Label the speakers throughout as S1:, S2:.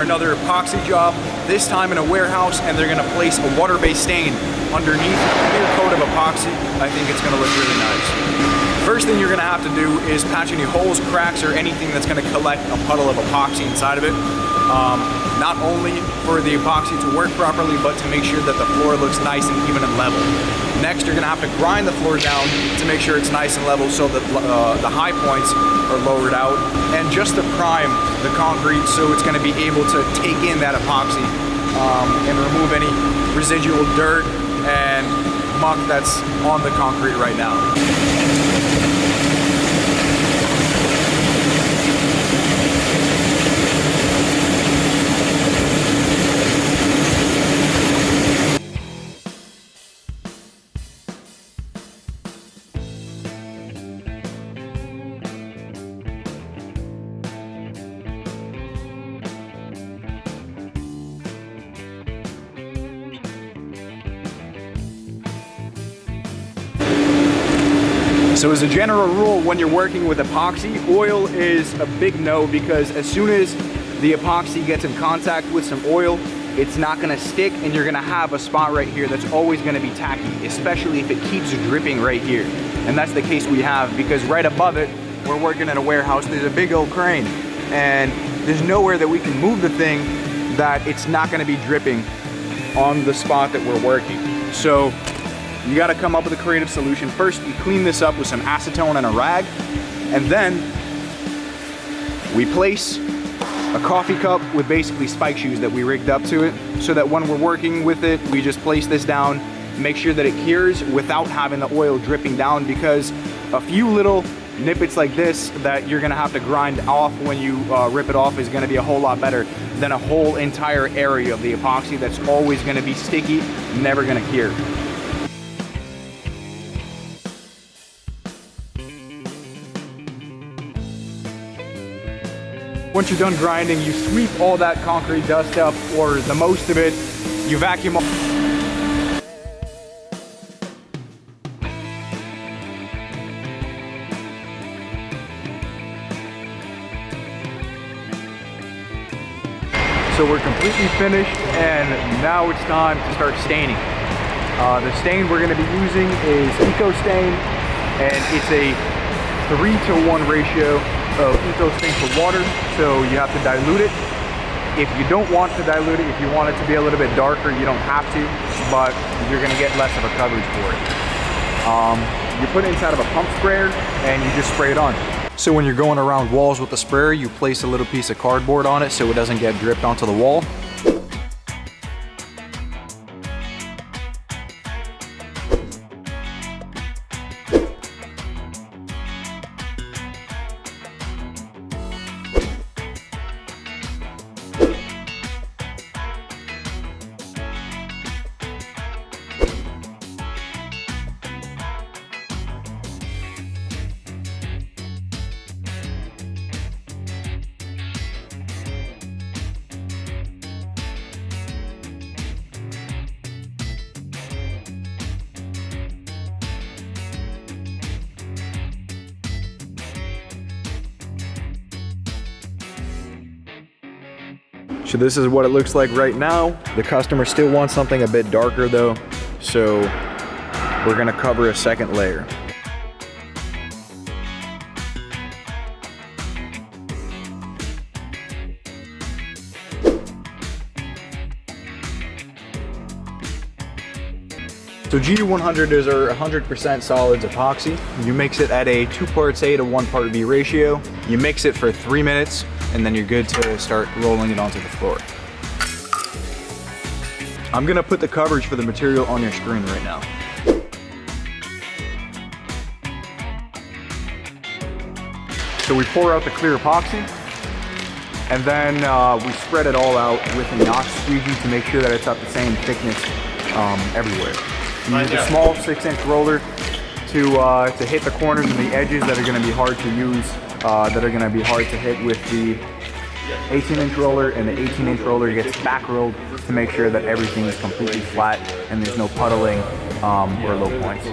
S1: Another epoxy job, this time in a warehouse, and they're gonna place a water-based stain underneath a clear coat of epoxy. I think it's gonna look really nice. First thing you're gonna have to do is patch any holes, cracks, or anything that's gonna collect a puddle of epoxy inside of it. Not only for the epoxy to work properly, but to make sure that the floor looks nice and even and level. Next, you're gonna have to grind the floor down to make sure it's nice and level so that the high points are lowered out, and just to prime the concrete so it's gonna be able to take in that epoxy and remove any residual dirt and muck that's on the concrete right now. So as a general rule, when you're working with epoxy, oil is a big no, because as soon as the epoxy gets in contact with some oil, it's not gonna stick, and you're gonna have a spot right here that's always gonna be tacky, especially if it keeps dripping right here. And that's the case we have, because right above it, we're working in a warehouse, there's a big old crane, and there's nowhere that we can move the thing that it's not gonna be dripping on the spot that we're working. So you gotta come up with a creative solution. First, we clean this up with some acetone and a rag, and then we place a coffee cup with basically spike shoes that we rigged up to it, so that when we're working with it, we just place this down, make sure that it cures without having the oil dripping down, because a few little nippets like this that you're gonna have to grind off when you rip it off is gonna be a whole lot better than a whole entire area of the epoxy that's always gonna be sticky, never gonna cure. Once you're done grinding, you sweep all that concrete dust up, or the most of it. You vacuum up. So we're completely finished, and now it's time to start staining. The stain we're going to be using is Eco Stain, and it's a 3-to-1 ratio of Eco Stain to water, so you have to dilute it. If you don't want to dilute it, if you want it to be a little bit darker, you don't have to, but you're going to get less of a coverage for it. You put it inside of a pump sprayer and you just spray it on. So when you're going around walls with the sprayer, you place a little piece of cardboard on it so it doesn't get dripped onto the wall. So this is what it looks like right now. The customer still wants something a bit darker though, so we're gonna cover a second layer. So GU100 is our 100% solids epoxy. You mix it at a 2 parts A to 1 part B ratio. You mix it for 3 minutes, and then you're good to start rolling it onto the floor. I'm gonna put the coverage for the material on your screen right now. So we pour out the clear epoxy, and then we spread it all out with a notch squeegee to make sure that it's at the same thickness everywhere. You use a small 6-inch roller to hit the corners and the edges that are going to be hard to use, that are going to be hard to hit with the 18-inch roller, and the 18-inch roller gets back rolled to make sure that everything is completely flat and there's no puddling or low points.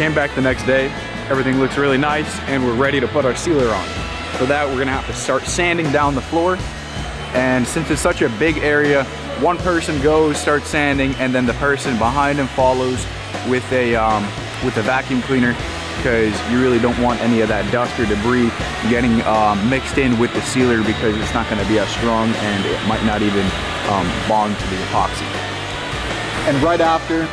S1: came back the next day, everything looks really nice, and we're ready to put our sealer on. For that, we're gonna have to start sanding down the floor. And since it's such a big area, one person goes, starts sanding, and then the person behind him follows with a vacuum cleaner, because you really don't want any of that dust or debris getting mixed in with the sealer, because it's not gonna be as strong and it might not even bond to the epoxy. And right after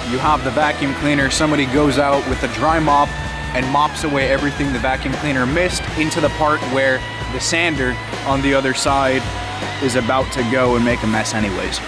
S1: you have the vacuum cleaner, somebody goes out with a dry mop and mops away everything the vacuum cleaner missed into the part where the sander on the other side is about to go and make a mess anyways.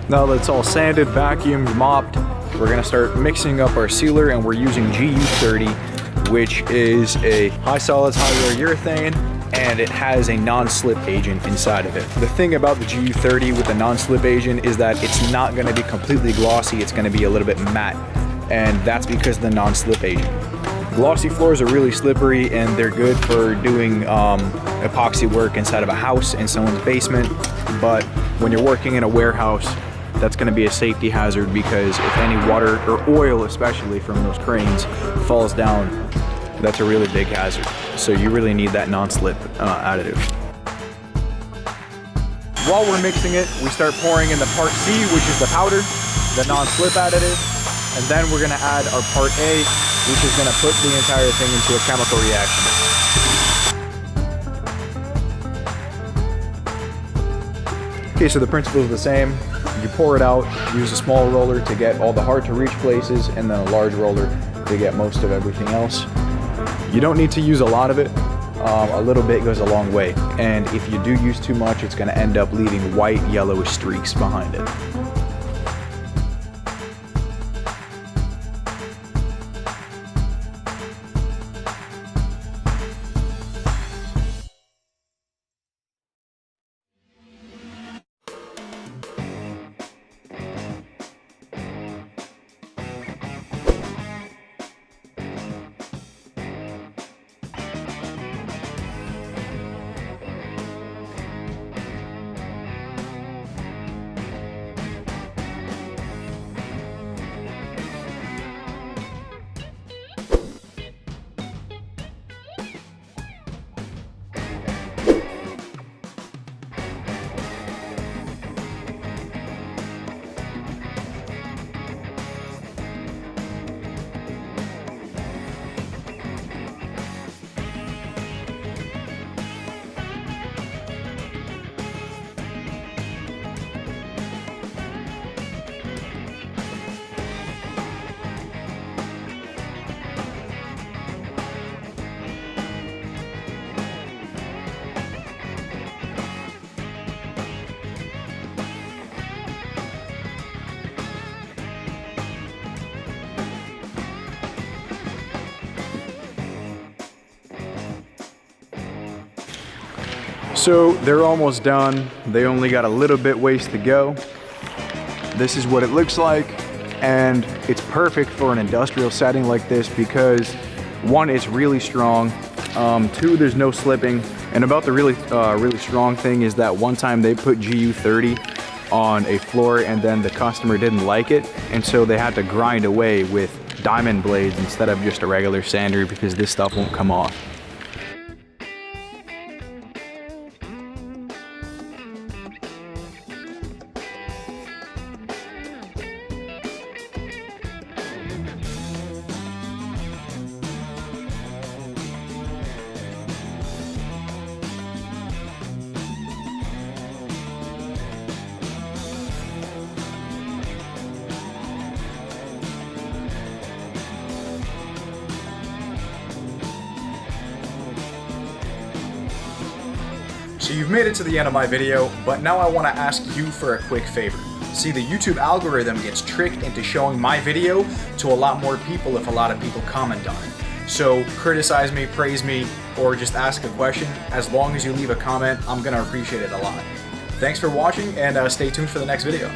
S1: Now that it's all sanded, vacuumed, mopped, we're gonna start mixing up our sealer, and we're using GU30, which is a high-solid polyurethane, and it has a non-slip agent inside of it. The thing about the GU30 with the non-slip agent is that it's not gonna be completely glossy, it's gonna be a little bit matte, and that's because of the non-slip agent. Glossy floors are really slippery, and they're good for doing epoxy work inside of a house, in someone's basement, but when you're working in a warehouse, that's going to be a safety hazard, because if any water or oil, especially from those cranes, falls down, that's a really big hazard. So you really need that non-slip additive. While we're mixing it, we start pouring in the part C, which is the powder, the non-slip additive, and then we're going to add our part A, which is going to put the entire thing into a chemical reaction. Okay, so the principle is the same. You pour it out, use a small roller to get all the hard to reach places, and then a large roller to get most of everything else. You don't need to use a lot of it. A little bit goes a long way. And if you do use too much, it's gonna end up leaving white, yellowish streaks behind it. So they're almost done. They only got a little bit ways to go. This is what it looks like, and it's perfect for an industrial setting like this because one, it's really strong. Two, there's no slipping. And about the really strong thing is that one time they put GU30 on a floor and then the customer didn't like it, and so they had to grind away with diamond blades instead of just a regular sander because this stuff won't come off. So you've made it to the end of my video, but now I want to ask you for a quick favor. See, the YouTube algorithm gets tricked into showing my video to a lot more people if a lot of people comment on it. So criticize me, praise me, or just ask a question. As long as you leave a comment, I'm gonna appreciate it a lot. Thanks for watching, and stay tuned for the next video.